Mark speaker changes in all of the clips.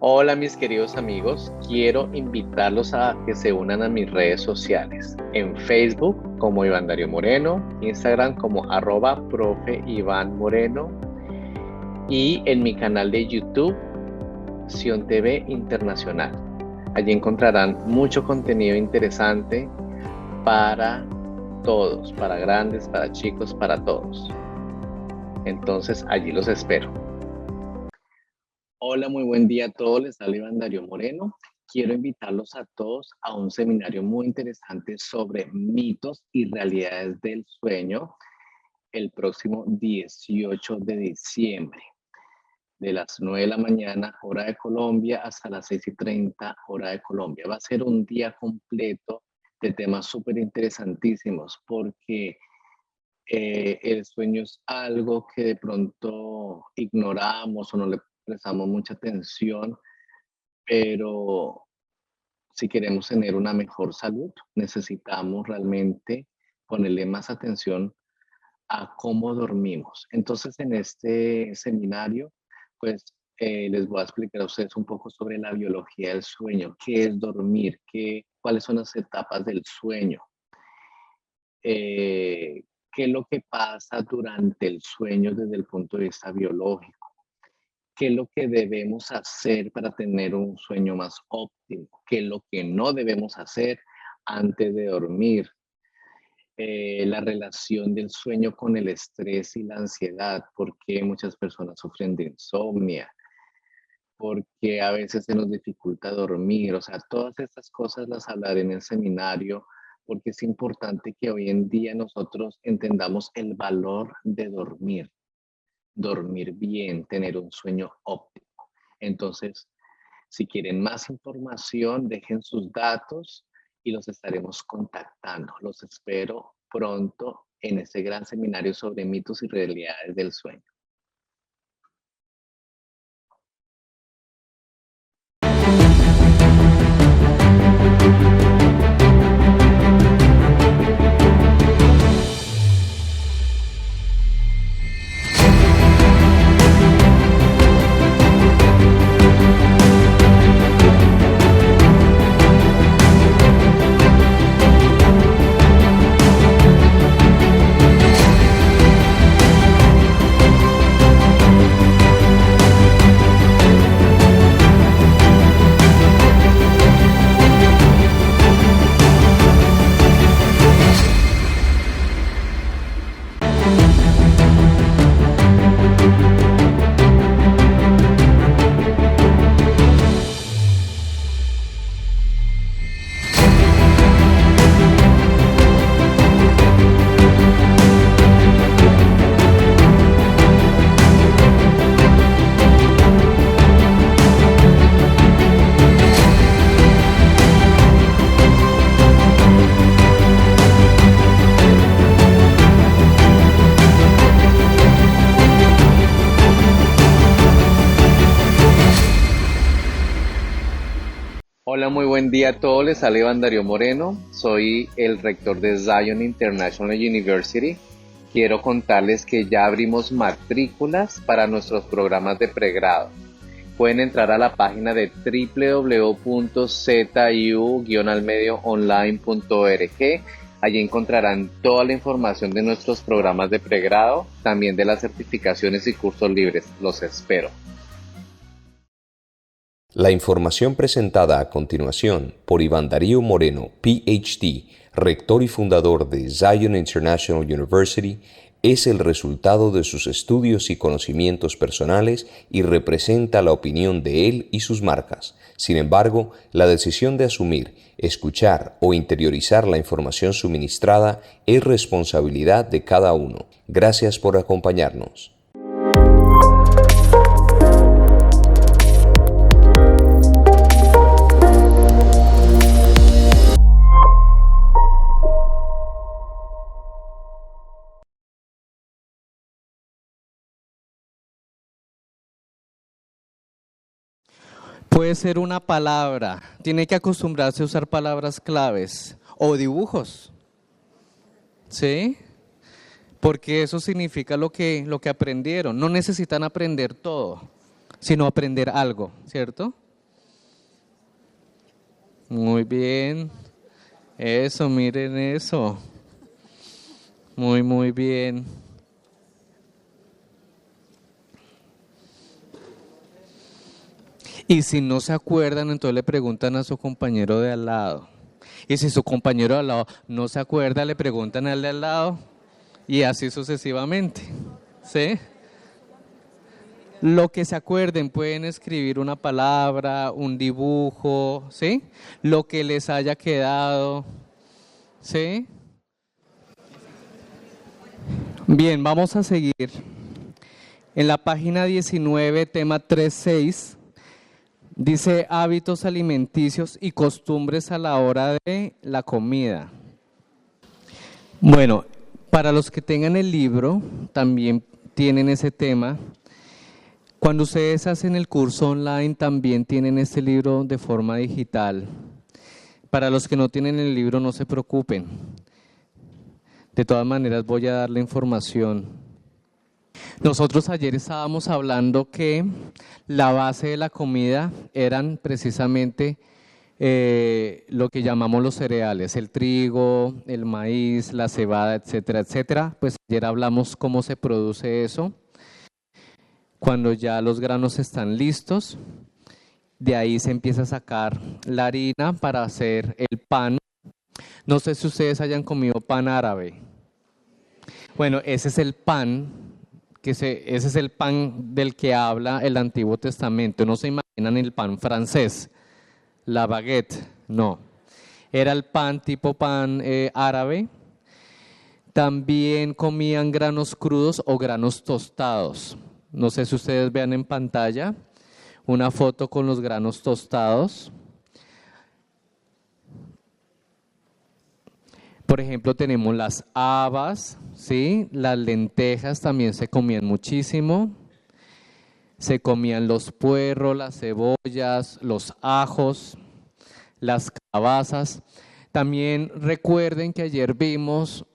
Speaker 1: Hola mis queridos amigos, quiero invitarlos a que se unan a mis redes sociales. En Facebook como Iván Darío Moreno, Instagram como @profe Iván Moreno y en mi canal de YouTube, Sion TV Internacional. Allí encontrarán mucho contenido interesante para todos, para grandes, para chicos, para todos. Entonces allí los espero. Hola, muy buen día a todos. Les habla Iván Darío Moreno. Quiero invitarlos a todos a un seminario muy interesante sobre mitos y realidades del sueño el próximo 18 de diciembre, de las 9 de la mañana, hora de Colombia, hasta las 6:30, hora de Colombia. Va a ser un día completo de temas súper interesantísimos porque el sueño es algo que de pronto ignoramos o no le prestamos mucha atención, pero si queremos tener una mejor salud, necesitamos realmente ponerle más atención a cómo dormimos. Entonces, en este seminario, pues les voy a explicar a ustedes un poco sobre la biología del sueño, qué es dormir, cuáles son las etapas del sueño, eh, qué es lo que pasa durante el sueño desde el punto de vista biológico, qué es lo que debemos hacer para tener un sueño más óptimo, qué es lo que no debemos hacer antes de dormir, la relación del sueño con el estrés y la ansiedad, por qué muchas personas sufren de insomnia, porque a veces se nos dificulta dormir, o sea, todas estas cosas las hablaré en el seminario, porque es importante que hoy en día nosotros entendamos el valor de dormir bien, tener un sueño óptimo. Entonces, si quieren más información, dejen sus datos y los estaremos contactando. Los espero pronto en este gran seminario sobre mitos y realidades del sueño. Hola, muy buen día a todos. Les habla Iván Darío Moreno. Soy el rector de Zion International University. Quiero contarles que ya abrimos matrículas para nuestros programas de pregrado. Pueden entrar a la página de www.ziu-almedioonline.org. Allí encontrarán toda la información de nuestros programas de pregrado, también de las certificaciones y cursos libres. Los espero.
Speaker 2: La información presentada a continuación por Iván Darío Moreno, PhD, rector y fundador de Zion International University, es el resultado de sus estudios y conocimientos personales y representa la opinión de él y sus marcas. Sin embargo, la decisión de asumir, escuchar o interiorizar la información suministrada es responsabilidad de cada uno. Gracias por acompañarnos.
Speaker 3: Puede ser una palabra, tiene que acostumbrarse a usar palabras claves o dibujos, ¿sí? Porque eso significa lo que aprendieron. No necesitan aprender todo, sino aprender algo, ¿cierto? Muy bien. Eso, miren eso. Muy bien. Y si no se acuerdan, entonces le preguntan a su compañero de al lado. Y si su compañero de al lado no se acuerda, le preguntan al de al lado. Y así sucesivamente. ¿Sí? Lo que se acuerden, pueden escribir una palabra, un dibujo, ¿sí? Lo que les haya quedado, ¿sí? Bien, vamos a seguir. En la página 19, tema 3.6, dice hábitos alimenticios y costumbres a la hora de la comida. Bueno, para los que tengan el libro, también tienen ese tema. Cuando ustedes hacen el curso online, también tienen este libro de forma digital. Para los que no tienen el libro, no se preocupen. De todas maneras, voy a dar la información. Nosotros ayer estábamos hablando que la base de la comida eran precisamente lo que llamamos los cereales, el trigo, el maíz, la cebada, etcétera, etcétera. Pues ayer hablamos cómo se produce eso. Cuando ya los granos están listos, de ahí se empieza a sacar la harina para hacer el pan. No sé si ustedes hayan comido pan árabe. Bueno, ese es el pan, ese es el pan del que habla el Antiguo Testamento. No se imaginan el pan francés, la baguette, no. Era el pan tipo pan árabe. También comían granos crudos o granos tostados. No sé si ustedes vean en pantalla una foto con los granos tostados. Por ejemplo, tenemos las habas, ¿sí? Las lentejas también se comían muchísimo. Se comían los puerros, las cebollas, los ajos, las calabazas. También recuerden que ayer vimos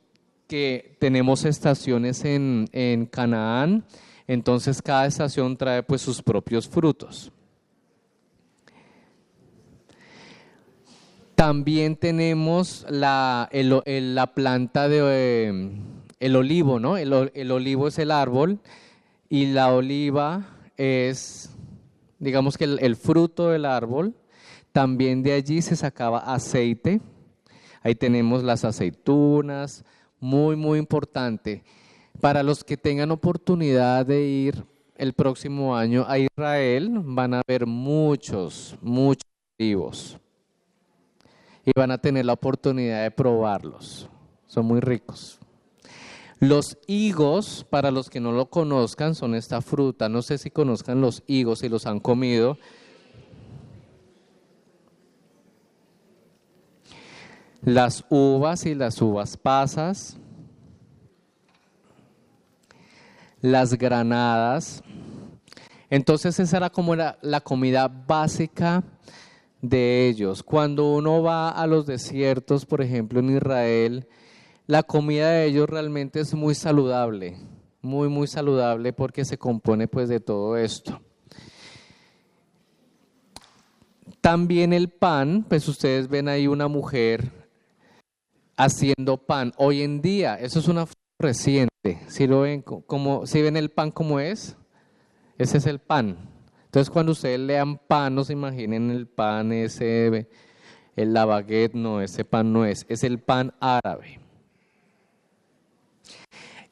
Speaker 3: que tenemos estaciones en Canaán. Entonces cada estación trae pues sus propios frutos. También tenemos la planta de el olivo, ¿no? El olivo es el árbol y la oliva es, digamos que el fruto del árbol. También de allí se sacaba aceite. Ahí tenemos las aceitunas, muy importante. Para los que tengan oportunidad de ir el próximo año a Israel, van a ver muchos olivos y van a tener la oportunidad de probarlos. Son muy ricos. Los higos, para los que no lo conozcan, son esta fruta. No sé si conozcan los higos, si los han comido. Las uvas y las uvas pasas. Las granadas. Entonces esa era como la comida básica de ellos. Cuando uno va a los desiertos, por ejemplo en Israel, la comida de ellos realmente es muy saludable, muy saludable porque se compone pues de todo esto. También el pan, pues ustedes ven ahí una mujer haciendo pan. Hoy en día, eso es una reciente. Si lo ven, si ven el pan como es, ese es el pan. Entonces cuando ustedes lean pan, no se imaginen el pan ese, la baguette, no, ese pan no es el pan árabe.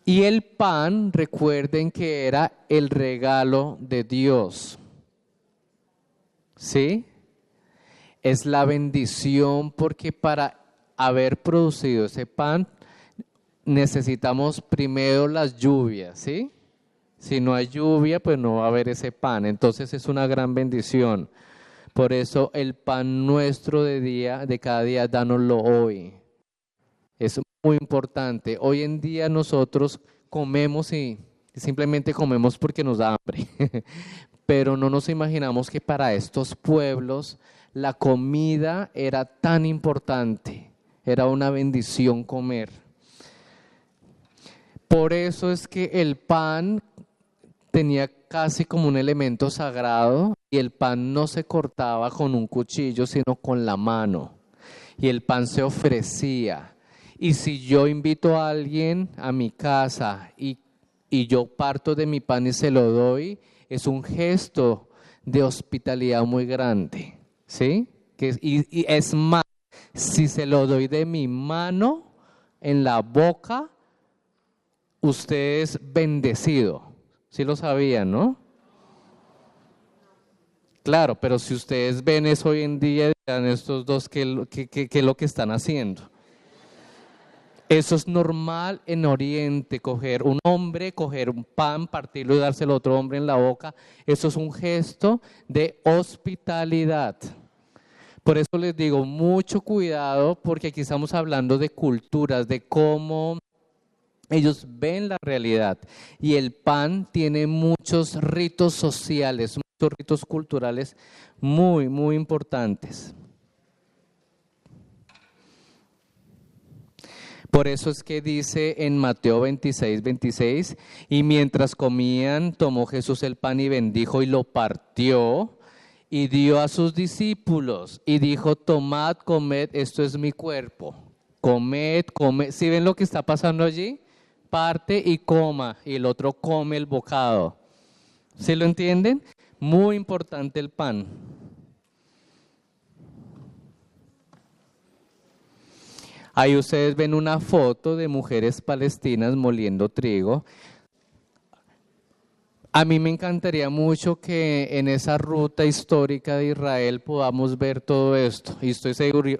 Speaker 3: Y el pan, recuerden que era el regalo de Dios. ¿Sí? Es la bendición porque para haber producido ese pan necesitamos primero las lluvias, ¿sí? Si no hay lluvia, pues no va a haber ese pan. Entonces es una gran bendición. Por eso el pan nuestro de cada día, dánoslo hoy. Es muy importante. Hoy en día nosotros comemos y simplemente comemos porque nos da hambre. Pero no nos imaginamos que para estos pueblos la comida era tan importante. Era una bendición comer. Por eso es que el pan tenía casi como un elemento sagrado y el pan no se cortaba con un cuchillo, sino con la mano. Y el pan se ofrecía. Y si yo invito a alguien a mi casa y yo parto de mi pan y se lo doy, es un gesto de hospitalidad muy grande, ¿sí? Y es más, si se lo doy de mi mano en la boca, usted es bendecido. Sí lo sabían, ¿no? Claro, pero si ustedes ven eso hoy en día, dirán estos dos, ¿qué es lo que están haciendo? Eso es normal en Oriente, coger un pan, partirlo y dárselo a otro hombre en la boca. Eso es un gesto de hospitalidad. Por eso les digo, mucho cuidado, porque aquí estamos hablando de culturas, de cómo ellos ven la realidad. Y el pan tiene muchos ritos sociales, muchos ritos culturales muy, muy importantes. Por eso es que dice en Mateo 26, y mientras comían, tomó Jesús el pan y bendijo y lo partió y dio a sus discípulos y dijo, tomad, comed, esto es mi cuerpo. Comed, comed. ¿Sí ven lo que está pasando allí? Parte y coma, y el otro come el bocado. ¿Sí lo entienden? Muy importante el pan. Ahí ustedes ven una foto de mujeres palestinas moliendo trigo. A mí me encantaría mucho que en esa ruta histórica de Israel podamos ver todo esto. Y estoy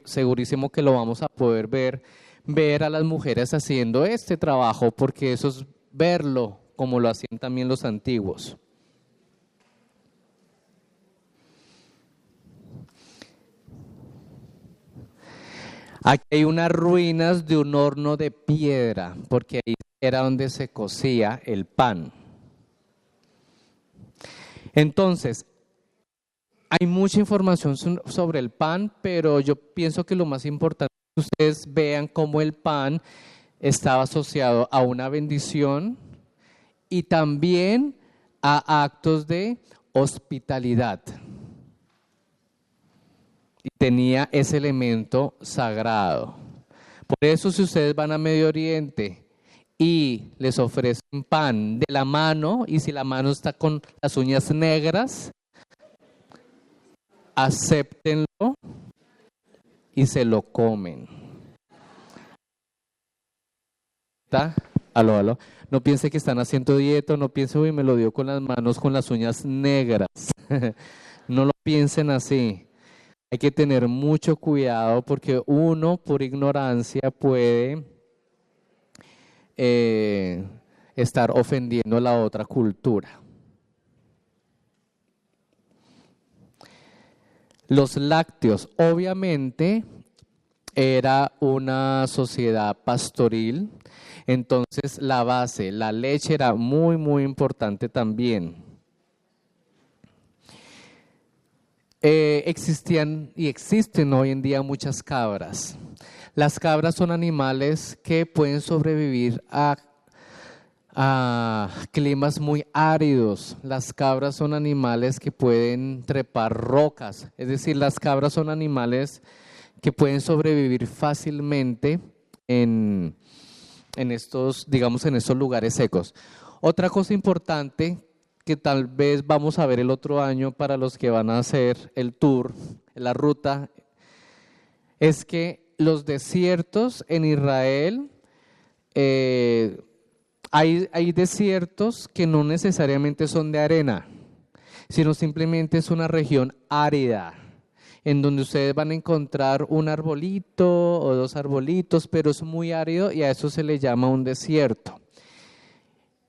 Speaker 3: segurísimo que lo vamos a poder ver a las mujeres haciendo este trabajo, porque eso es verlo como lo hacían también los antiguos. Aquí hay unas ruinas de un horno de piedra, porque ahí era donde se cocía el pan. Entonces, hay mucha información sobre el pan, pero yo pienso que lo más importante es que ustedes vean cómo el pan estaba asociado a una bendición y también a actos de hospitalidad. Y tenía ese elemento sagrado. Por eso si ustedes van a Medio Oriente y les ofrecen pan de la mano, y si la mano está con las uñas negras, acéptenlo y se lo comen. ¿Está? Aló, aló. No piense que están haciendo dieta, no piense, uy, me lo dio con las manos con las uñas negras. No lo piensen así. Hay que tener mucho cuidado porque uno por ignorancia puede estar ofendiendo a la otra cultura. Los lácteos, obviamente, era una sociedad pastoril, entonces la base, la leche era muy, muy importante también. Existían y existen hoy en día muchas cabras. Las cabras son animales que pueden sobrevivir a climas muy áridos. Las cabras son animales que pueden trepar rocas, es decir, las cabras son animales que pueden sobrevivir fácilmente en estos, digamos, en estos lugares secos. Otra cosa importante que tal vez vamos a ver el otro año para los que van a hacer el tour, la ruta, es que los desiertos en Israel, hay desiertos que no necesariamente son de arena, sino simplemente es una región árida, en donde ustedes van a encontrar un arbolito o dos arbolitos, pero es muy árido y a eso se le llama un desierto.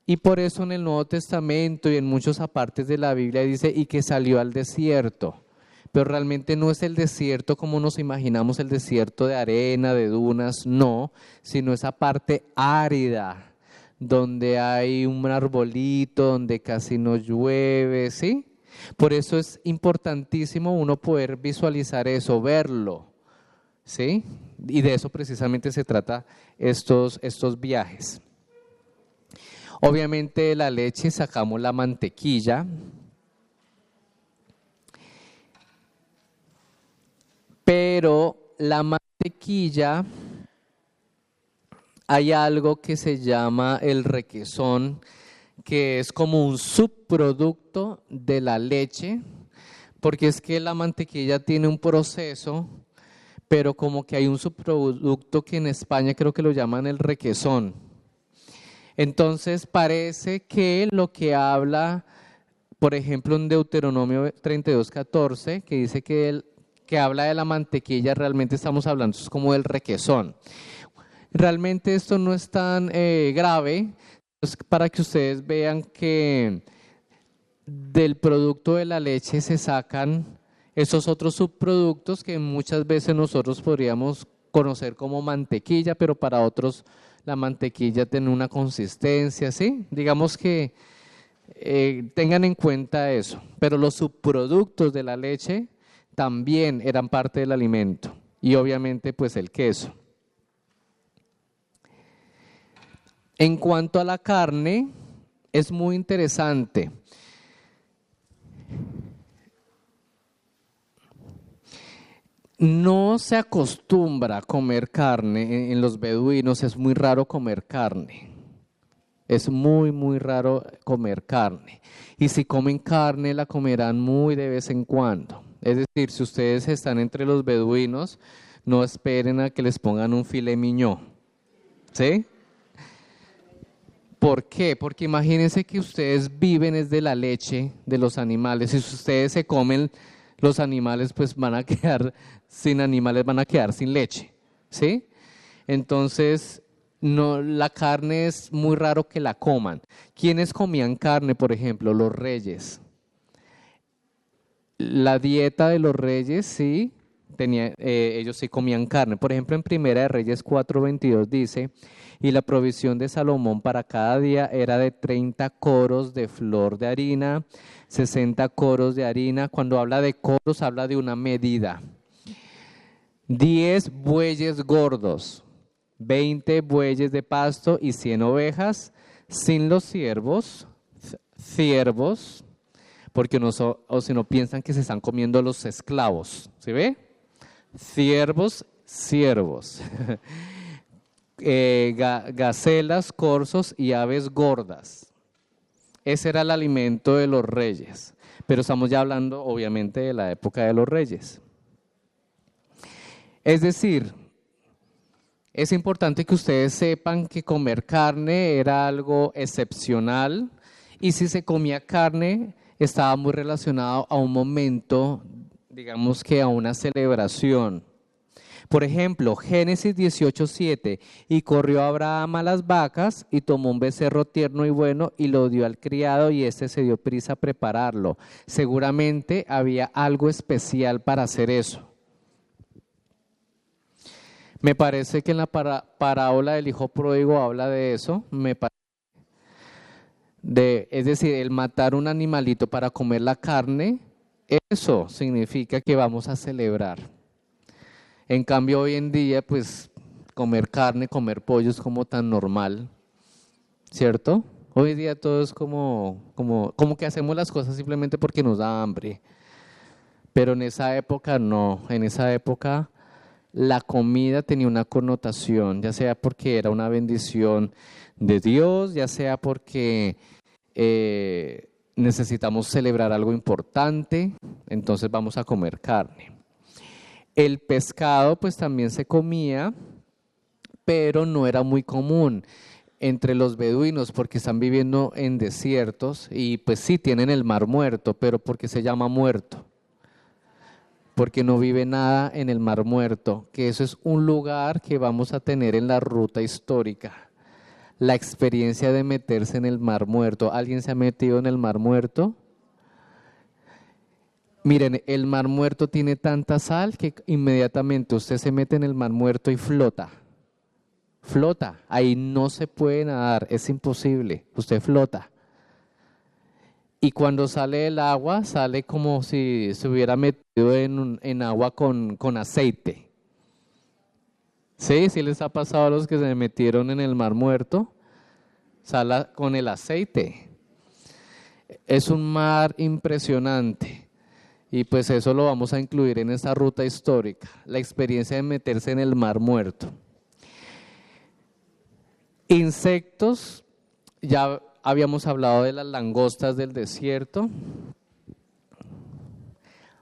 Speaker 3: Y por eso en el Nuevo Testamento y en muchas partes de la Biblia dice, y que salió al desierto. Pero realmente no es el desierto como nos imaginamos, el desierto de arena, de dunas, no, sino esa parte árida, donde hay un arbolito, donde casi no llueve, ¿sí? Por eso es importantísimo uno poder visualizar eso, verlo, ¿sí? Y de eso precisamente se trata estos viajes. Obviamente de la leche sacamos la mantequilla, pero la mantequilla, hay algo que se llama el requesón, que es como un subproducto de la leche, porque es que la mantequilla tiene un proceso, pero como que hay un subproducto que en España creo que lo llaman el requesón. Entonces parece que lo que habla, por ejemplo, en Deuteronomio 32:14, que dice que habla de la mantequilla, realmente estamos hablando es como del requesón. Realmente esto no es tan grave, es para que ustedes vean que del producto de la leche se sacan esos otros subproductos que muchas veces nosotros podríamos conocer como mantequilla, pero para otros la mantequilla tiene una consistencia, ¿sí? Digamos que tengan en cuenta eso, pero los subproductos de la leche también eran parte del alimento y obviamente pues el queso. En cuanto a la carne, es muy interesante. No se acostumbra a comer carne, en los beduinos es muy raro comer carne. Es muy, muy raro comer carne. Y si comen carne, la comerán muy de vez en cuando. Es decir, si ustedes están entre los beduinos, no esperen a que les pongan un filet mignon. ¿Sí? ¿Por qué? Porque imagínense que ustedes viven es de la leche de los animales. Y si ustedes se comen los animales, pues van a quedar sin animales, van a quedar sin leche. ¿Sí? Entonces, no, la carne es muy raro que la coman. ¿Quiénes comían carne, por ejemplo? Los reyes. La dieta de los reyes, sí, ellos sí comían carne. Por ejemplo, en Primera de Reyes 4:22 dice, y la provisión de Salomón para cada día era de 30 coros de flor de harina, 60 coros de harina. Cuando habla de coros, habla de una medida. 10 bueyes gordos, 20 bueyes de pasto y 100 ovejas, sin los ciervos, porque o si no piensan que se están comiendo los esclavos, ¿sí ve? Ciervos. Gacelas, corzos y aves gordas. Ese era el alimento de los reyes, pero estamos ya hablando obviamente de la época de los reyes. Es decir, es importante que ustedes sepan que comer carne era algo excepcional y si se comía carne estaba muy relacionado a un momento, digamos que a una celebración. Por ejemplo, Génesis 18:7, y corrió Abraham a las vacas y tomó un becerro tierno y bueno y lo dio al criado y éste se dio prisa a prepararlo. Seguramente había algo especial para hacer eso. Me parece que en la parábola del hijo pródigo habla de eso, es decir, el matar un animalito para comer la carne, eso significa que vamos a celebrar. En cambio, hoy en día, pues, comer carne, comer pollo es como tan normal, ¿cierto? Hoy en día todo es como que hacemos las cosas simplemente porque nos da hambre. Pero en esa época no, en esa época la comida tenía una connotación, ya sea porque era una bendición de Dios, ya sea porque necesitamos celebrar algo importante, entonces vamos a comer carne. El pescado pues también se comía, pero no era muy común entre los beduinos porque están viviendo en desiertos y pues sí tienen el mar muerto, pero ¿por qué se llama muerto? Porque no vive nada en el mar muerto, que eso es un lugar que vamos a tener en la ruta histórica. La experiencia de meterse en el mar muerto. ¿Alguien se ha metido en el mar muerto? Miren, el mar muerto tiene tanta sal que inmediatamente usted se mete en el mar muerto y flota. Flota, ahí no se puede nadar, es imposible, usted flota. Y cuando sale del agua, sale como si se hubiera metido en agua con aceite. ¿Sí? ¿Sí les ha pasado a los que se metieron en el mar muerto? sal con el aceite. Es un mar impresionante y pues eso lo vamos a incluir en esta ruta histórica, la experiencia de meterse en el mar muerto. Insectos, ya habíamos hablado de las langostas del desierto.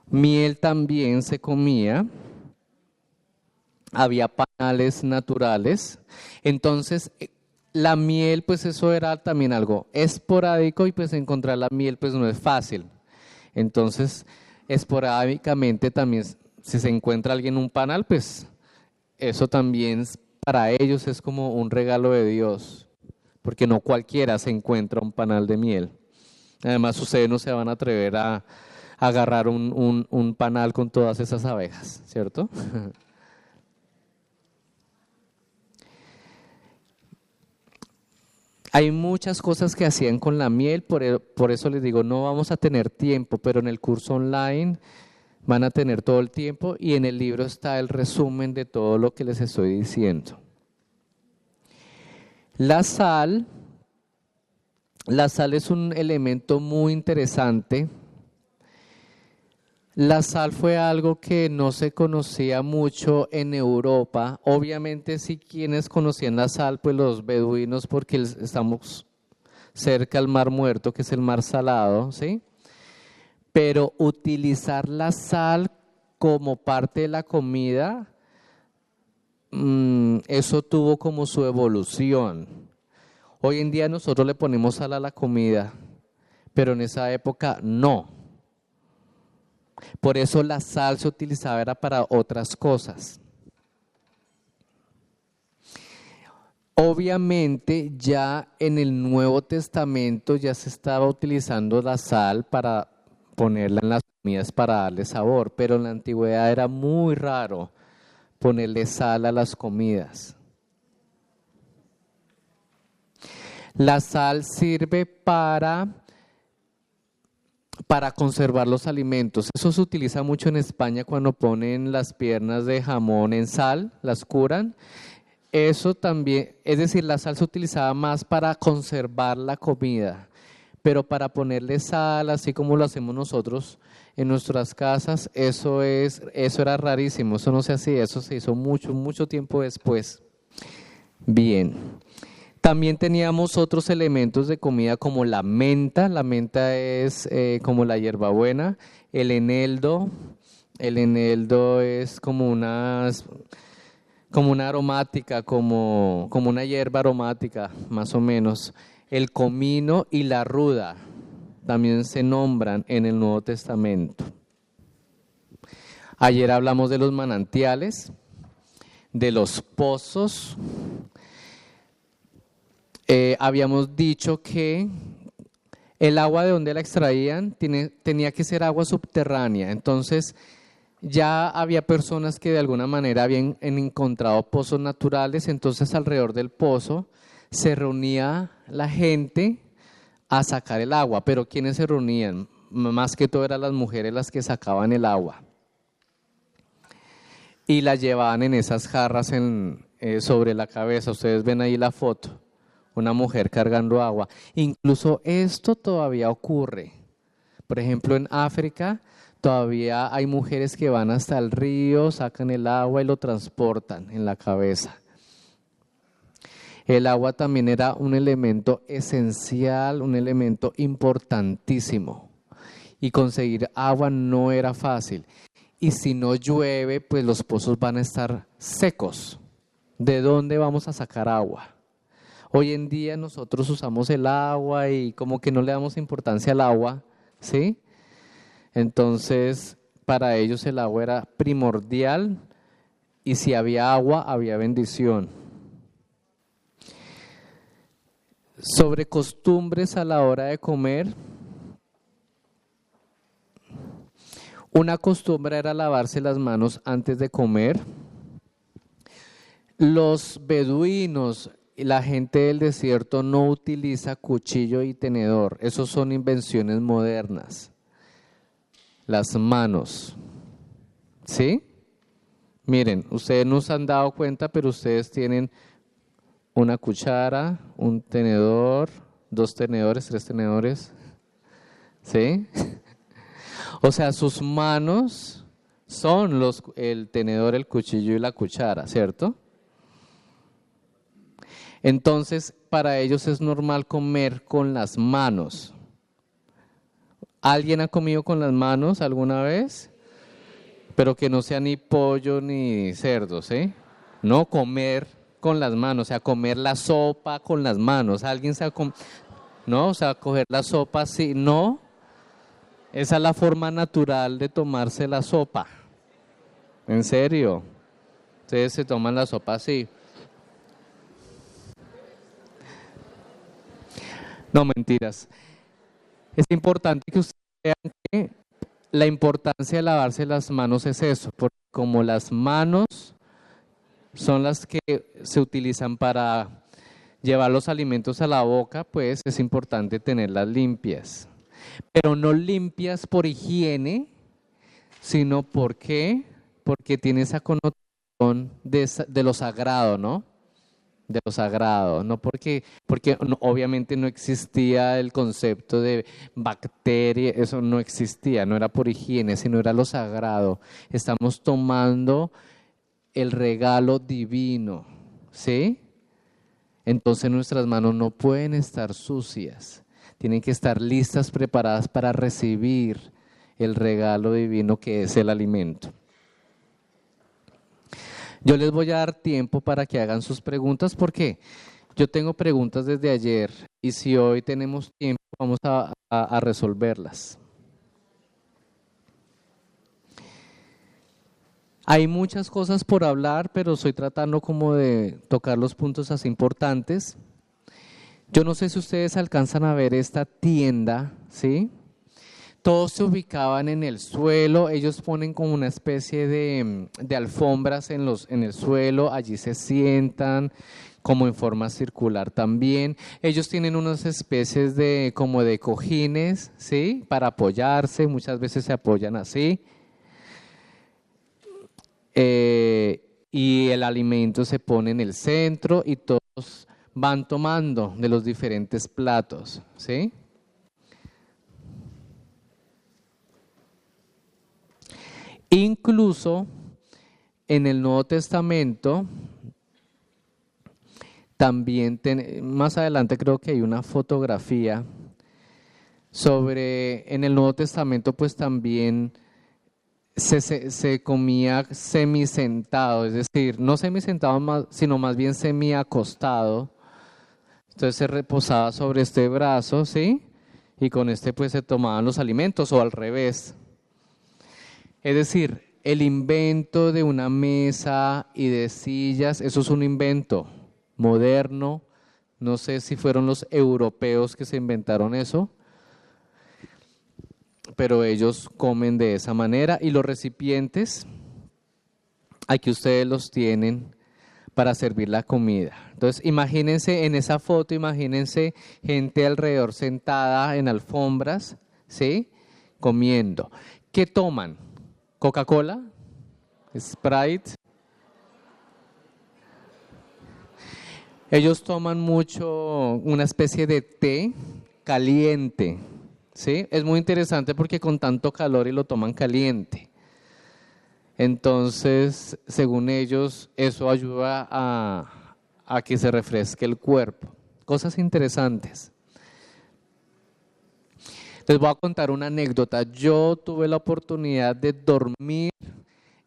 Speaker 3: Miel también se comía. Había panales naturales. Entonces, la miel, pues eso era también algo esporádico y pues encontrar la miel pues no es fácil. Entonces, esporádicamente también, si se encuentra alguien un panal, pues eso también para ellos es como un regalo de Dios, porque no cualquiera se encuentra un panal de miel. Además, ustedes no se van a atrever a agarrar un panal con todas esas abejas, ¿cierto? Hay muchas cosas que hacían con la miel, por eso les digo, no vamos a tener tiempo, pero en el curso online van a tener todo el tiempo y en el libro está el resumen de todo lo que les estoy diciendo. La sal es un elemento muy interesante. La sal fue algo que no se conocía mucho en Europa. Obviamente sí quienes conocían la sal, pues los beduinos, porque estamos cerca al Mar Muerto, que es el mar salado, ¿sí? Pero utilizar la sal como parte de la comida, eso tuvo como su evolución. Hoy en día nosotros le ponemos sal a la comida, pero en esa época no. Por eso la sal se utilizaba era para otras cosas. Obviamente ya en el Nuevo Testamento ya se estaba utilizando la sal para ponerla en las comidas para darle sabor, pero en la antigüedad era muy raro ponerle sal a las comidas. La sal sirve para conservar los alimentos. Eso se utiliza mucho en España cuando ponen las piernas de jamón en sal, las curan. Eso también, es decir, la sal se utilizaba más para conservar la comida, pero para ponerle sal, así como lo hacemos nosotros en nuestras casas, eso era rarísimo, eso no se hacía, eso se hizo mucho tiempo después. Bien. También teníamos otros elementos de comida como la menta es como la hierbabuena, el eneldo es como una aromática, como una hierba aromática, más o menos. El comino y la ruda también se nombran en el Nuevo Testamento. Ayer hablamos de los manantiales, de los pozos. Habíamos dicho que el agua de donde la extraían tenía que ser agua subterránea. Entonces ya había personas que de alguna manera habían encontrado pozos naturales. Entonces alrededor del pozo se reunía la gente a sacar el agua. Pero ¿quiénes se reunían? Más que todo eran las mujeres las que sacaban el agua. Y la llevaban en esas jarras sobre la cabeza. Ustedes ven ahí la foto. Una mujer cargando agua. Incluso esto todavía ocurre. Por ejemplo, en África todavía hay mujeres que van hasta el río, sacan el agua y lo transportan en la cabeza. El agua también era un elemento esencial, un elemento importantísimo. Y conseguir agua no era fácil. Y si no llueve, pues los pozos van a estar secos. ¿De dónde vamos a sacar agua? Hoy en día nosotros usamos el agua y como que no le damos importancia al agua, ¿sí? Entonces, para ellos el agua era primordial y si había agua, había bendición. Sobre costumbres a la hora de comer. Una costumbre era lavarse las manos antes de comer. Los beduinos, la gente del desierto no utiliza cuchillo y tenedor. Esos son invenciones modernas. Las manos. ¿Sí? Miren, ustedes no se han dado cuenta, pero ustedes tienen una cuchara, un tenedor, 2 tenedores, 3 tenedores, ¿sí? O sea, sus manos son el tenedor, el cuchillo y la cuchara, ¿cierto? Entonces, para ellos es normal comer con las manos. ¿Alguien ha comido con las manos alguna vez? Pero que no sea ni pollo ni cerdo, ¿sí? No, comer con las manos, o sea, comer la sopa con las manos. ¿Alguien sabe no, o sea, coger la sopa así? No, esa es la forma natural de tomarse la sopa. ¿En serio? Ustedes se toman la sopa así. No, mentiras. Es importante que ustedes vean que la importancia de lavarse las manos es eso, porque como las manos son las que se utilizan para llevar los alimentos a la boca, pues es importante tenerlas limpias. Pero no limpias por higiene, sino porque tiene esa connotación de lo sagrado, ¿no? De lo sagrado, no porque obviamente no existía el concepto de bacteria, eso no existía, no era por higiene, sino era lo sagrado. Estamos tomando el regalo divino, ¿sí? Entonces nuestras manos no pueden estar sucias, tienen que estar listas, preparadas para recibir el regalo divino que es el alimento. Yo les voy a dar tiempo para que hagan sus preguntas porque yo tengo preguntas desde ayer y si hoy tenemos tiempo vamos a resolverlas. Hay muchas cosas por hablar, pero estoy tratando como de tocar los puntos así importantes. Yo no sé si ustedes alcanzan a ver esta tienda, ¿sí? Todos se ubicaban en el suelo, ellos ponen como una especie de alfombras en el suelo, allí se sientan como en forma circular también. Ellos tienen unas especies como de cojines, ¿sí? Para apoyarse, muchas veces se apoyan así. Y el alimento se pone en el centro y todos van tomando de los diferentes platos, ¿sí? Incluso en el Nuevo Testamento, también, más adelante creo que hay una fotografía en el Nuevo Testamento pues también se comía semisentado, es decir, no semisentado sino más bien semiacostado. Entonces se reposaba sobre este brazo, ¿sí? Y con este pues se tomaban los alimentos o al revés. Es decir, el invento de una mesa y de sillas, eso es un invento moderno. No sé si fueron los europeos que se inventaron eso, pero ellos comen de esa manera. Y los recipientes, aquí ustedes los tienen para servir la comida. Entonces, imagínense en esa foto, imagínense gente alrededor sentada en alfombras, ¿sí? Comiendo. ¿Qué toman? ¿Coca-Cola? ¿Sprite? Ellos toman mucho una especie de té caliente, ¿sí? Es muy interesante porque con tanto calor y lo toman caliente. Entonces, según ellos, eso ayuda a que se refresque el cuerpo. Cosas interesantes. Les voy a contar una anécdota. Yo tuve la oportunidad de dormir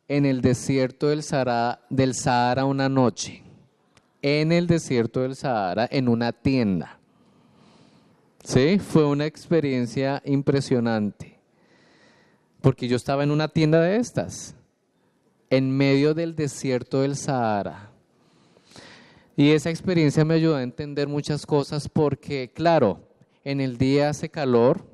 Speaker 3: en el desierto del Sahara una noche. En el desierto del Sahara, en una tienda. Sí, fue una experiencia impresionante. Porque yo estaba en una tienda de estas, en medio del desierto del Sahara. Y esa experiencia me ayudó a entender muchas cosas porque, claro, en el día hace calor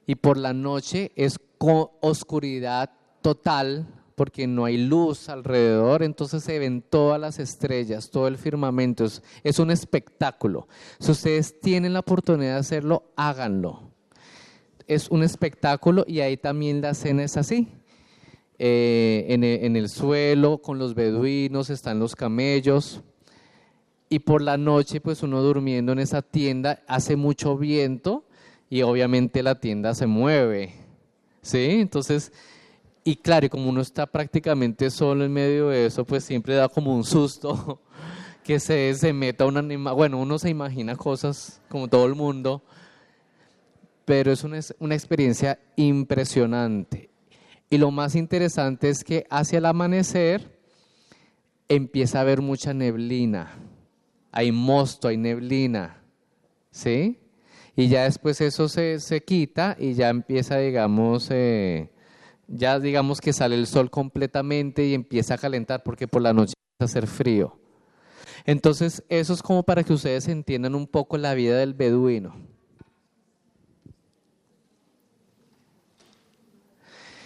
Speaker 3: y por la noche es oscuridad total porque no hay luz alrededor, entonces se ven todas las estrellas, todo el firmamento, es un espectáculo. Si ustedes tienen la oportunidad de hacerlo, háganlo. Es un espectáculo y ahí también la cena es así. En el suelo, con los beduinos, están los camellos, y por la noche pues uno durmiendo en esa tienda hace mucho viento y obviamente la tienda se mueve, ¿sí? Entonces, y claro, y como uno está prácticamente solo en medio de eso, pues siempre da como un susto que se meta un animal. Bueno, uno se imagina cosas como todo el mundo, pero es una experiencia impresionante. Y lo más interesante es que hacia el amanecer empieza a haber mucha neblina. Hay mosto, hay neblina, ¿sí? Y ya después eso se quita y ya empieza, digamos, ya digamos que sale el sol completamente y empieza a calentar porque por la noche empieza a hacer frío. Entonces, eso es como para que ustedes entiendan un poco la vida del beduino.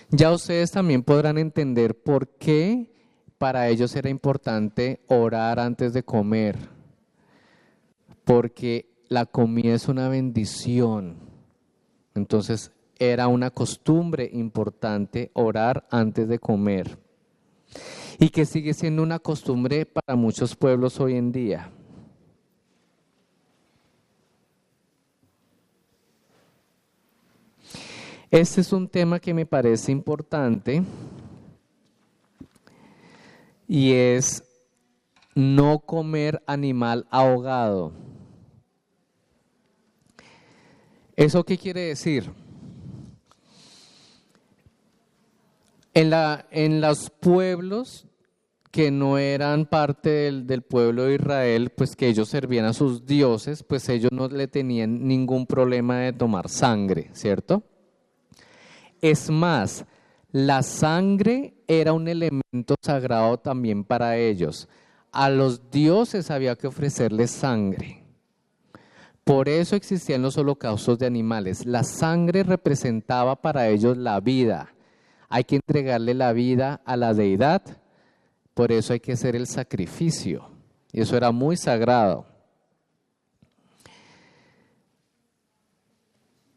Speaker 3: Ya ustedes también podrán entender por qué para ellos era importante orar antes de comer. Porque la comida es una bendición. Entonces, era una costumbre importante orar antes de comer. Y que sigue siendo una costumbre para muchos pueblos hoy en día. Este es un tema que me parece importante y es no comer animal ahogado. ¿Eso qué quiere decir? En los pueblos que no eran parte del pueblo de Israel, pues que ellos servían a sus dioses, pues ellos no le tenían ningún problema de tomar sangre, ¿cierto? Es más, la sangre era un elemento sagrado también para ellos. A los dioses había que ofrecerles sangre. Por eso existían los holocaustos de animales. La sangre representaba para ellos la vida. Hay que entregarle la vida a la deidad. Por eso hay que hacer el sacrificio. Y eso era muy sagrado.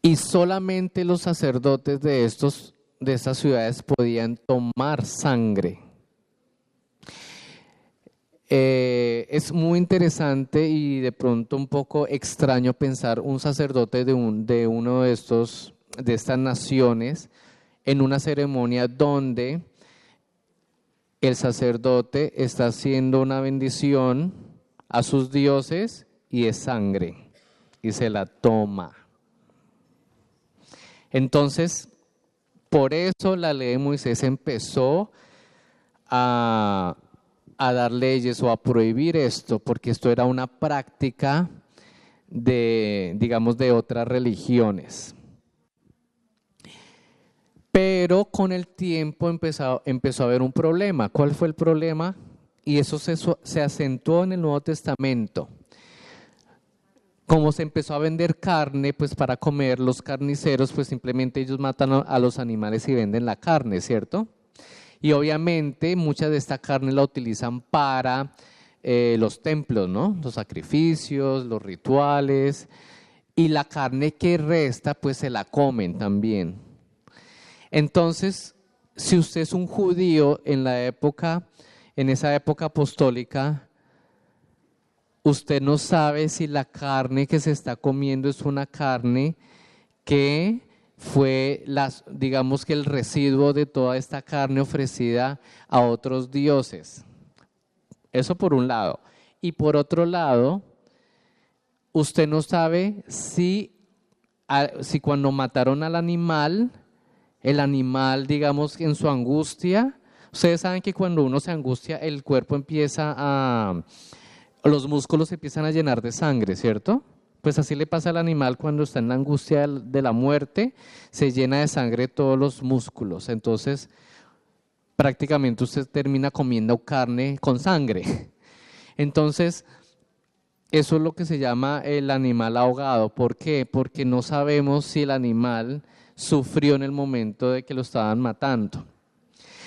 Speaker 3: Y solamente los sacerdotes de estas ciudades podían tomar sangre. Es muy interesante y de pronto un poco extraño pensar un sacerdote de uno de estas naciones en una ceremonia donde el sacerdote está haciendo una bendición a sus dioses y es sangre y se la toma. Entonces, por eso la ley de Moisés empezó a dar leyes o a prohibir esto, porque esto era una práctica digamos, de otras religiones. Pero con el tiempo empezó a haber un problema. ¿Cuál fue el problema? Y eso se acentuó en el Nuevo Testamento. Como se empezó a vender carne, pues para comer, los carniceros, pues simplemente ellos matan a los animales y venden la carne, ¿cierto? Y obviamente mucha de esta carne la utilizan para los templos, ¿no? Los sacrificios, los rituales. Y la carne que resta, pues se la comen también. Entonces, si usted es un judío en esa época apostólica, usted no sabe si la carne que se está comiendo es una carne que fue, digamos que el residuo de toda esta carne ofrecida a otros dioses. Eso por un lado. Y por otro lado, usted no sabe si cuando mataron al animal, el animal, digamos, en su angustia, ustedes saben que cuando uno se angustia, el cuerpo los músculos se empiezan a llenar de sangre, ¿cierto? Pues así le pasa al animal cuando está en la angustia de la muerte, se llena de sangre todos los músculos. Entonces, prácticamente usted termina comiendo carne con sangre. Entonces, eso es lo que se llama el animal ahogado. ¿Por qué? Porque no sabemos si el animal sufrió en el momento de que lo estaban matando.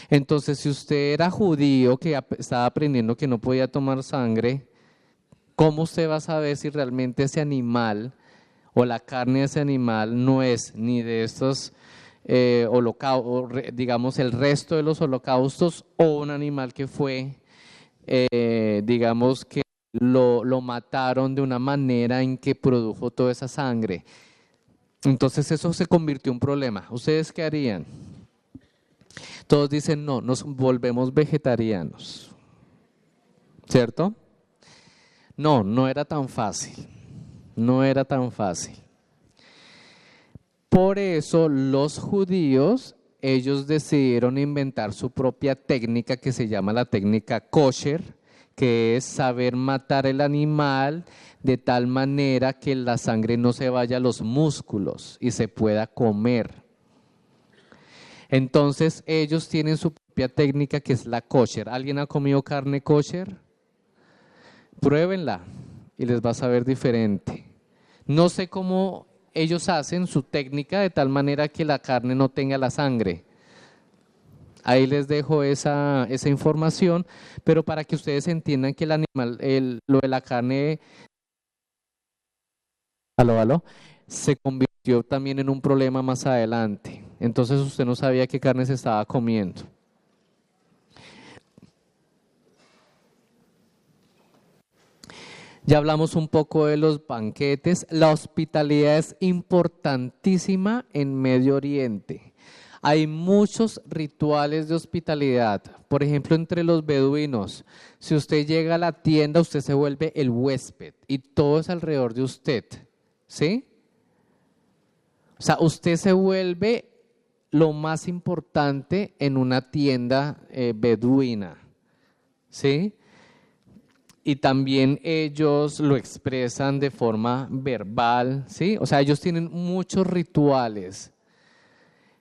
Speaker 3: Entonces, si usted era judío que estaba aprendiendo que no podía tomar sangre, ¿cómo usted va a saber si realmente ese animal o la carne de ese animal no es ni de estos holocaustos, digamos el resto de los holocaustos, o un animal que fue, digamos que lo mataron de una manera en que produjo toda esa sangre. Entonces eso se convirtió en un problema. ¿Ustedes qué harían? Todos dicen no, nos volvemos vegetarianos, ¿cierto? No, no era tan fácil, no era tan fácil. Por eso los judíos, ellos decidieron inventar su propia técnica que se llama la técnica kosher, que es saber matar el animal de tal manera que la sangre no se vaya a los músculos y se pueda comer. Entonces ellos tienen su propia técnica que es la kosher. ¿Alguien ha comido carne kosher? Pruébenla y les va a saber diferente. No sé cómo ellos hacen su técnica de tal manera que la carne no tenga la sangre. Ahí les dejo esa información, pero para que ustedes entiendan que el animal, lo de la carne, se convirtió también en un problema más adelante. Entonces usted no sabía qué carne se estaba comiendo. Ya hablamos un poco de los banquetes. La hospitalidad es importantísima en Medio Oriente. Hay muchos rituales de hospitalidad. Por ejemplo, entre los beduinos, si usted llega a la tienda, usted se vuelve el huésped y todo es alrededor de usted. ¿Sí? O sea, usted se vuelve lo más importante en una tienda beduina. ¿Sí? Y también ellos lo expresan de forma verbal, ¿sí? O sea, ellos tienen muchos rituales.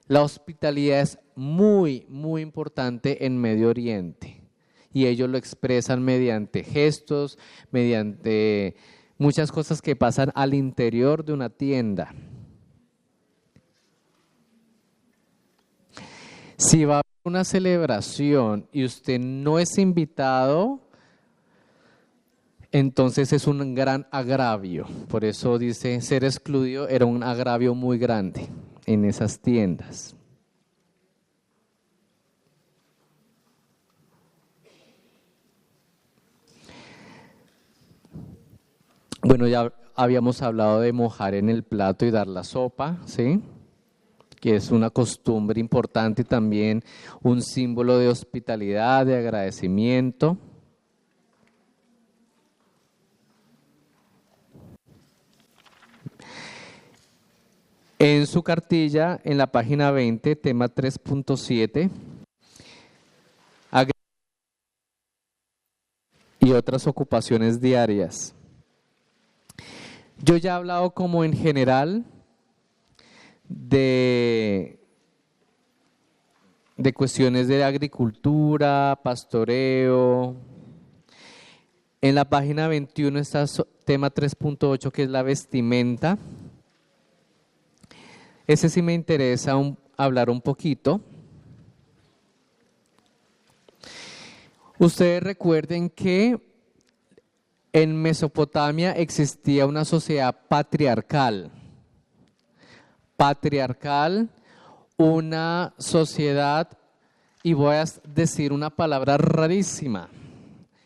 Speaker 3: La hospitalidad es muy, muy importante en Medio Oriente. Y ellos lo expresan mediante gestos, mediante muchas cosas que pasan al interior de una tienda. Si va a haber una celebración y usted no es invitado, entonces es un gran agravio. Por eso dice, ser excluido era un agravio muy grande en esas tiendas. Bueno, ya habíamos hablado de mojar en el plato y dar la sopa, ¿sí? Que es una costumbre importante y también un símbolo de hospitalidad, de agradecimiento. En su cartilla, en la página 20, tema 3.7, y otras ocupaciones diarias. Yo ya he hablado como en general de cuestiones de agricultura, pastoreo. En la página 21 está tema 3.8, que es la vestimenta. Ese sí me interesa hablar un poquito. Ustedes recuerden que en Mesopotamia existía una sociedad patriarcal. Una sociedad, y voy a decir una palabra rarísima,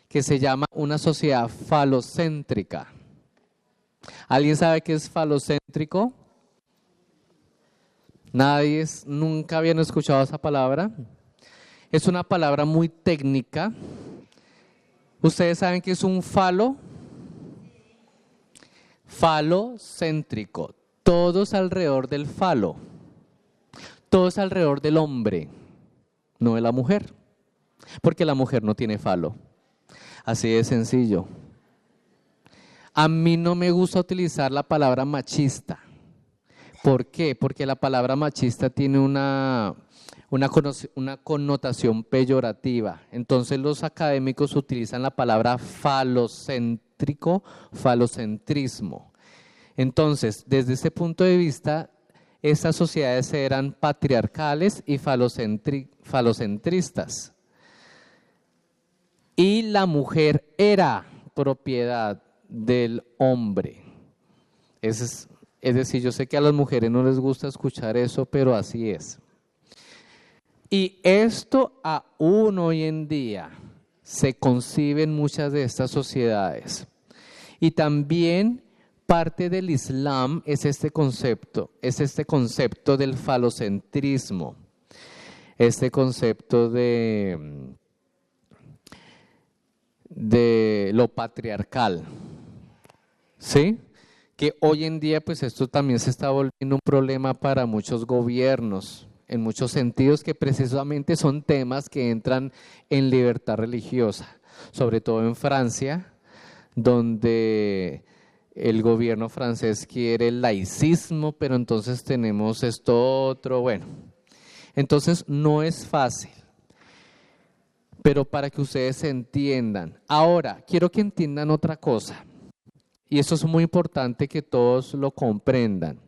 Speaker 3: que se llama una sociedad falocéntrica. ¿Alguien sabe qué es falocéntrico? Nadie, nunca habían escuchado esa palabra. Es una palabra muy técnica. ¿Ustedes saben qué es un falo? Falocéntrico. Todos alrededor del falo. Todos alrededor del hombre, no de la mujer. Porque la mujer no tiene falo. Así de sencillo. A mí no me gusta utilizar la palabra machista. ¿Por qué? Porque la palabra machista tiene una connotación peyorativa. Entonces los académicos utilizan la palabra falocéntrico, falocentrismo. Entonces, desde ese punto de vista, estas sociedades eran patriarcales y falocentristas. Y la mujer era propiedad del hombre. Es decir, yo sé que a las mujeres no les gusta escuchar eso, pero así es. Y esto aún hoy en día se conciben muchas de estas sociedades. Y también parte del Islam es este concepto del falocentrismo, este concepto de lo patriarcal, ¿sí? Que hoy en día pues esto también se está volviendo un problema para muchos gobiernos, en muchos sentidos, que precisamente son temas que entran en libertad religiosa, sobre todo en Francia, donde el gobierno francés quiere el laicismo, pero entonces tenemos esto otro, bueno, entonces no es fácil, pero para que ustedes entiendan. Ahora, quiero que entiendan otra cosa, y eso es muy importante que todos lo comprendan.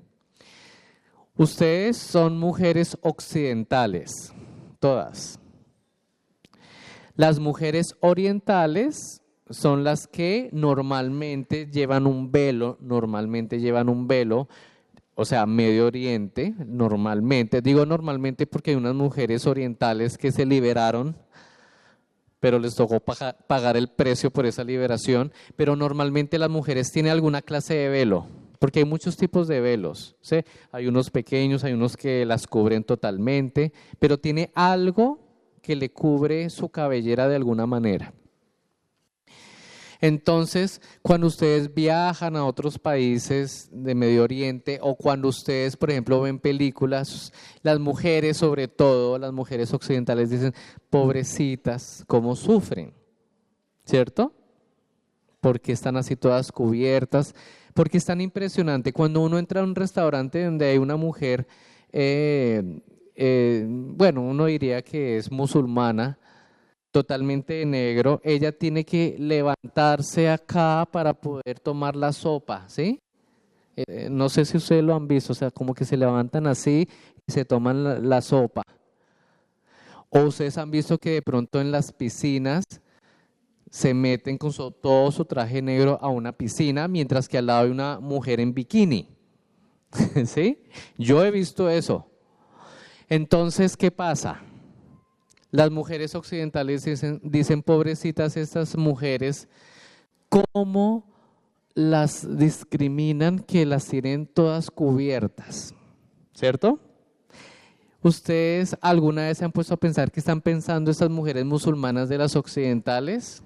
Speaker 3: Ustedes son mujeres occidentales, todas. Las mujeres orientales son las que normalmente llevan un velo, o sea, Medio Oriente, normalmente. Digo normalmente porque hay unas mujeres orientales que se liberaron, pero les tocó pagar el precio por esa liberación, pero normalmente las mujeres tienen alguna clase de velo, porque hay muchos tipos de velos, ¿sí? Hay unos pequeños, hay unos que las cubren totalmente, pero tiene algo que le cubre su cabellera de alguna manera. Entonces, cuando ustedes viajan a otros países de Medio Oriente o cuando ustedes, por ejemplo, ven películas, las mujeres, sobre todo las mujeres occidentales, dicen, pobrecitas, cómo sufren, ¿cierto? Porque están así todas cubiertas, porque es tan impresionante. Cuando uno entra a un restaurante donde hay una mujer, bueno, uno diría que es musulmana, totalmente de negro, ella tiene que levantarse acá para poder tomar la sopa, ¿sí? No sé si ustedes lo han visto, o sea, como que se levantan así y se toman la sopa. O ustedes han visto que de pronto en las piscinas se meten con todo su traje negro a una piscina, mientras que al lado hay una mujer en bikini, ¿sí? Yo he visto eso. Entonces, ¿qué pasa? Las mujeres occidentales dicen pobrecitas estas mujeres, ¿cómo las discriminan que las tienen todas cubiertas? ¿Cierto? ¿Ustedes alguna vez se han puesto a pensar qué están pensando estas mujeres musulmanas de las occidentales?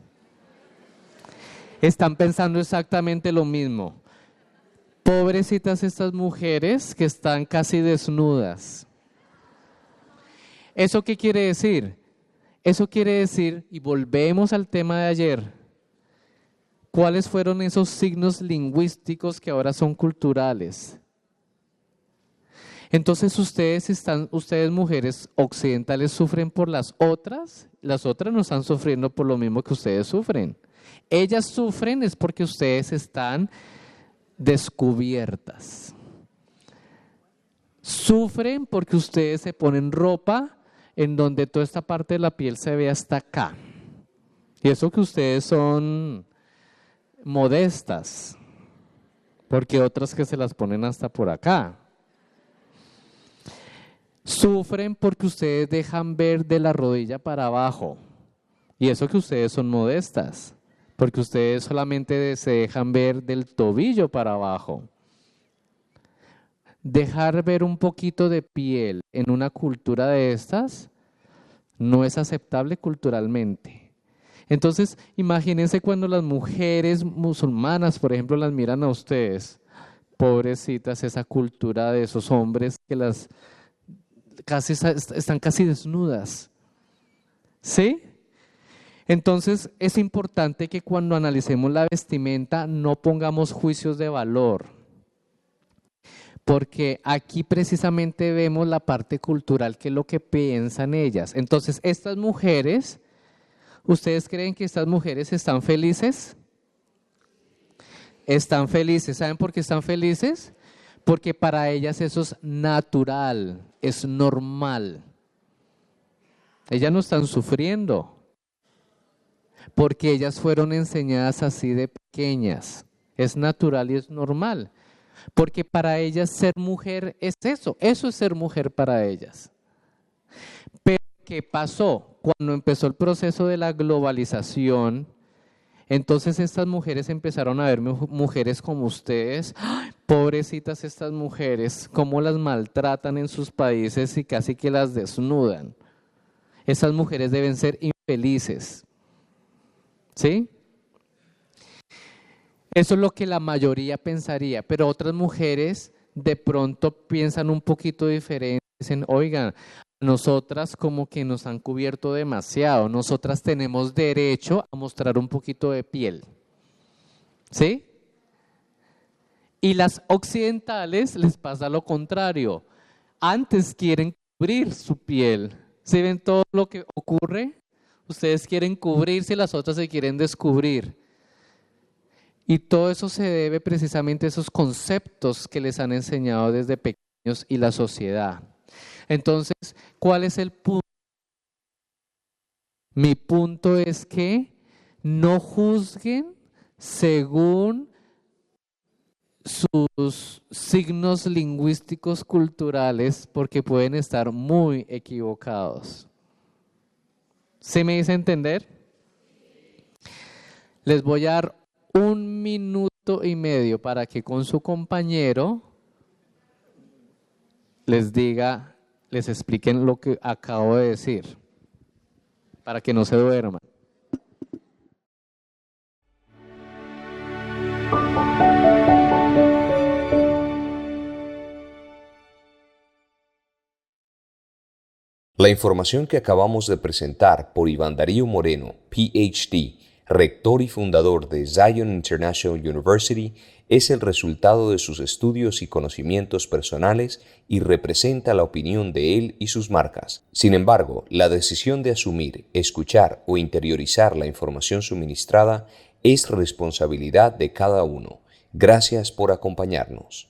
Speaker 3: Están pensando exactamente lo mismo. Pobrecitas estas mujeres que están casi desnudas. ¿Eso qué quiere decir? Eso quiere decir, y volvemos al tema de ayer, ¿cuáles fueron esos signos lingüísticos que ahora son culturales? Entonces ustedes mujeres occidentales sufren por las otras no están sufriendo por lo mismo que ustedes sufren. Ellas sufren es porque ustedes están descubiertas. Sufren porque ustedes se ponen ropa en donde toda esta parte de la piel se ve hasta acá. Y eso que ustedes son modestas, porque otras que se las ponen hasta por acá. Sufren porque ustedes dejan ver de la rodilla para abajo. Y eso que ustedes son modestas, porque ustedes solamente se dejan ver del tobillo para abajo. Dejar ver un poquito de piel en una cultura de estas no es aceptable culturalmente. Entonces, imagínense cuando las mujeres musulmanas, por ejemplo, las miran a ustedes, pobrecitas, esa cultura de esos hombres que están casi desnudas. ¿Sí? Entonces, es importante que cuando analicemos la vestimenta no pongamos juicios de valor. Porque aquí precisamente vemos la parte cultural, que es lo que piensan ellas. Entonces, estas mujeres, ¿ustedes creen que estas mujeres están felices? Están felices. ¿Saben por qué están felices? Porque para ellas eso es natural, es normal. Ellas no están sufriendo, porque ellas fueron enseñadas así de pequeñas. Es natural y es normal. Porque para ellas ser mujer es eso es ser mujer para ellas. Pero ¿qué pasó? cuando empezó el proceso de la globalización, entonces estas mujeres empezaron a ver mujeres como ustedes. ¡Ay, pobrecitas estas mujeres! Cómo las maltratan en sus países y casi que las desnudan. Esas mujeres deben ser infelices. ¿Sí? Eso es lo que la mayoría pensaría, pero otras mujeres de pronto piensan un poquito diferente. Dicen, oigan, nosotras como que nos han cubierto demasiado, nosotras tenemos derecho a mostrar un poquito de piel. ¿Sí? Y las occidentales les pasa lo contrario. Antes quieren cubrir su piel. ¿Sí ven todo lo que ocurre? Ustedes quieren cubrirse y las otras se quieren descubrir. Y todo eso se debe precisamente a esos conceptos que les han enseñado desde pequeños y la sociedad. Entonces, ¿cuál es el punto? Mi punto es que no juzguen según sus signos lingüísticos culturales porque pueden estar muy equivocados. ¿Sí me hice entender? Les voy a dar 1 minuto y medio para que con su compañero les diga, les expliquen lo que acabo de decir, para que no se duerman.
Speaker 2: La información que acabamos de presentar por Iván Darío Moreno, PhD, rector y fundador de Zion International University, es el resultado de sus estudios y conocimientos personales y representa la opinión de él y sus marcas. Sin embargo, la decisión de asumir, escuchar o interiorizar la información suministrada es responsabilidad de cada uno. Gracias por acompañarnos.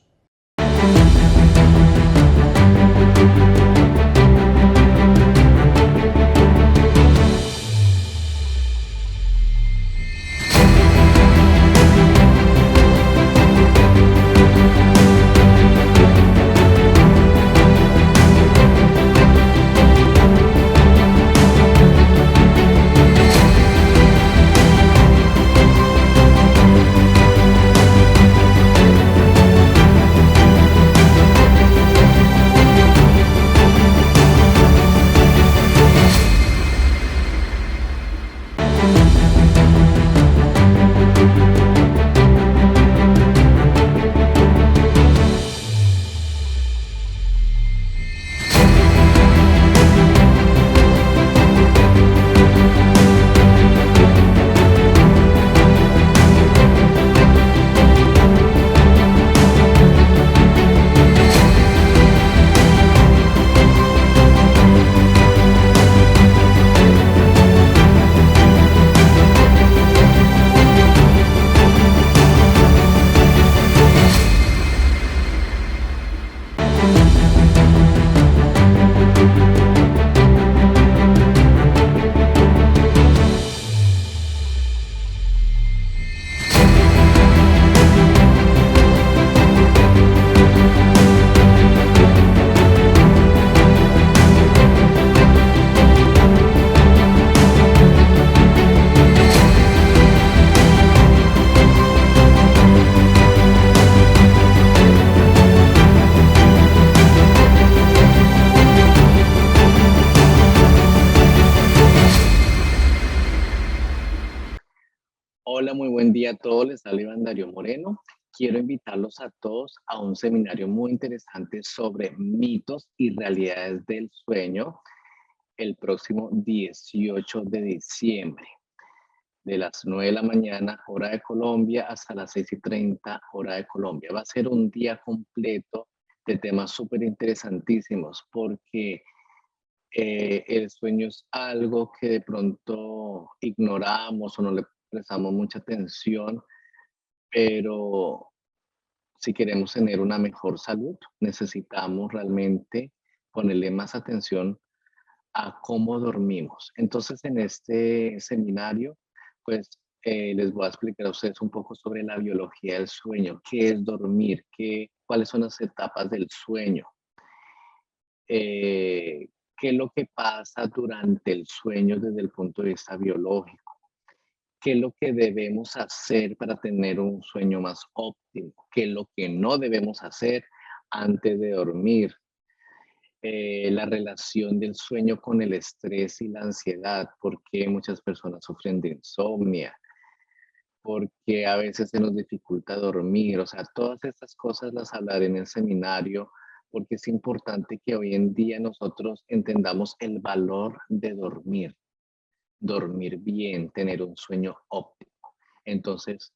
Speaker 1: Hola, muy buen día a todos. Les habla Iván Darío Moreno. Quiero invitarlos a todos a un seminario muy interesante sobre mitos y realidades del sueño el próximo 18 de diciembre, de las 9 de la mañana, hora de Colombia, hasta las 6:30, hora de Colombia. Va a ser un día completo de temas súper interesantísimos porque el sueño es algo que de pronto ignoramos o no le prestamos mucha atención, pero si queremos tener una mejor salud, necesitamos realmente ponerle más atención a cómo dormimos. Entonces, en este seminario, pues les voy a explicar a ustedes un poco sobre la biología del sueño, qué es dormir, cuáles son las etapas del sueño, qué es lo que pasa durante el sueño desde el punto de vista biológico, qué es lo que debemos hacer para tener un sueño más óptimo, qué es lo que no debemos hacer antes de dormir, la relación del sueño con el estrés y la ansiedad, por qué muchas personas sufren de insomnia, porque a veces se nos dificulta dormir, o sea, todas estas cosas las hablaré en el seminario, porque es importante que hoy en día nosotros entendamos el valor de dormir, dormir bien, tener un sueño óptimo. Entonces,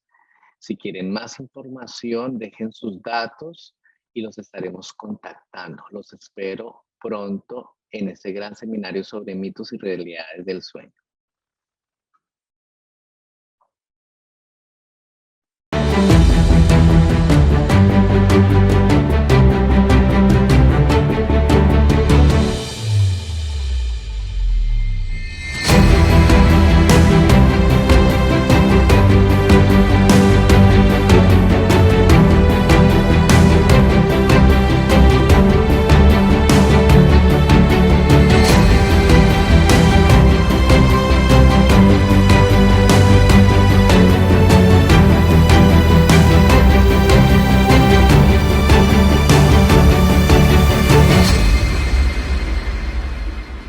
Speaker 1: si quieren más información, dejen sus datos y los estaremos contactando. Los espero pronto en este gran seminario sobre mitos y realidades del sueño.